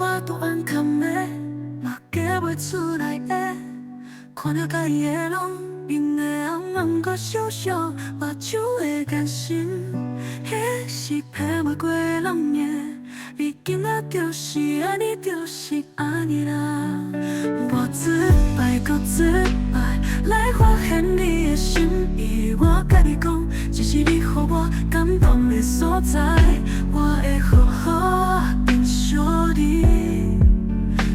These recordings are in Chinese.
法度安堪的，嘛嫁袂出来的。看着家己的拢，面的红红搁烧烧，目睭的眼神，迄是骗袂过人的。你今仔就是安尼，就是安尼啦。我自摆搁自摆，来发现你的心意。我甲你讲，这是你予我感动的所在，我会好好珍惜你。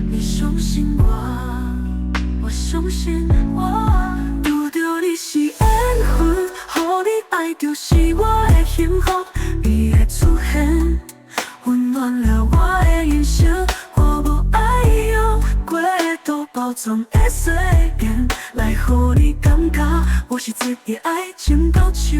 你相信我相信我。拄着你是缘分，予你爱就是我的幸福，你的出现温暖了我的人生。我无爱用过度包装的誓言，来予你感觉我是最的爱情高手。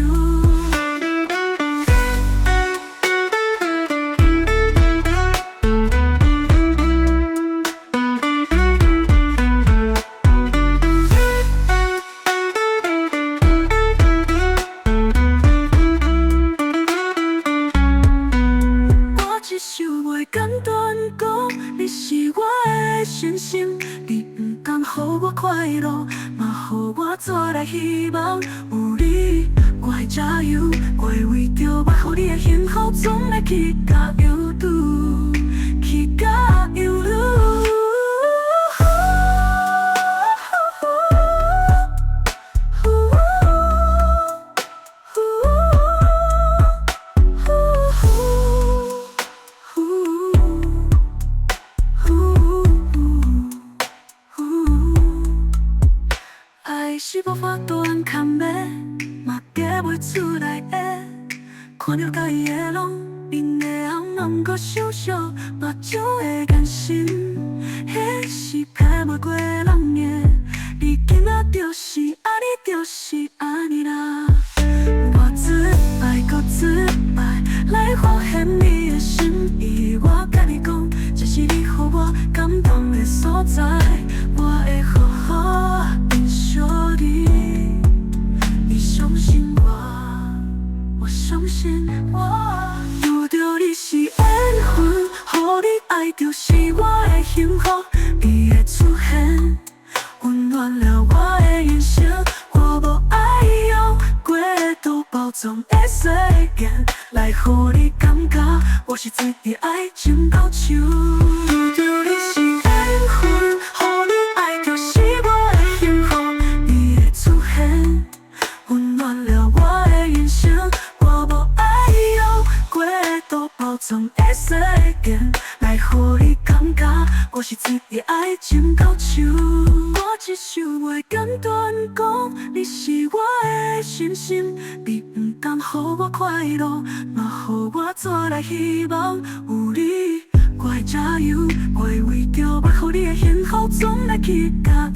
简单讲，你是我的神心，你不甘予我快乐，嘛予我带来希望。有你，我会加油，我会为着我予你的幸福，总来去甲犹豫，去甲犹豫。是无法度安堪的，嘛嫁袂出来的。看着家己的拢，面的红红搁烧烧，目睭的眼神，迄是骗袂过人的。你今仔就是安尼，就是安尼啦。我自摆搁自摆，来发现你的心意。我甲你讲，这是你予我感动的所在，我会好好珍惜你。你相信我相信我。拄着你是缘分，予你爱就是我的幸福，你的出现温暖了我的人生。我无爱用过度包装的誓言，来予你感觉我是最的爱情高手。拄着你是缘分，予你爱就是我的幸福，你的出现温暖了我的人生。我无爱用过度包装的誓言，来予你感觉我是最的爱情高手。我一首话简单讲，你是我的神心，你不甘予我快乐，嘛予我带来希望。有你，我会加油，我会为着我予你的幸福，总来去甲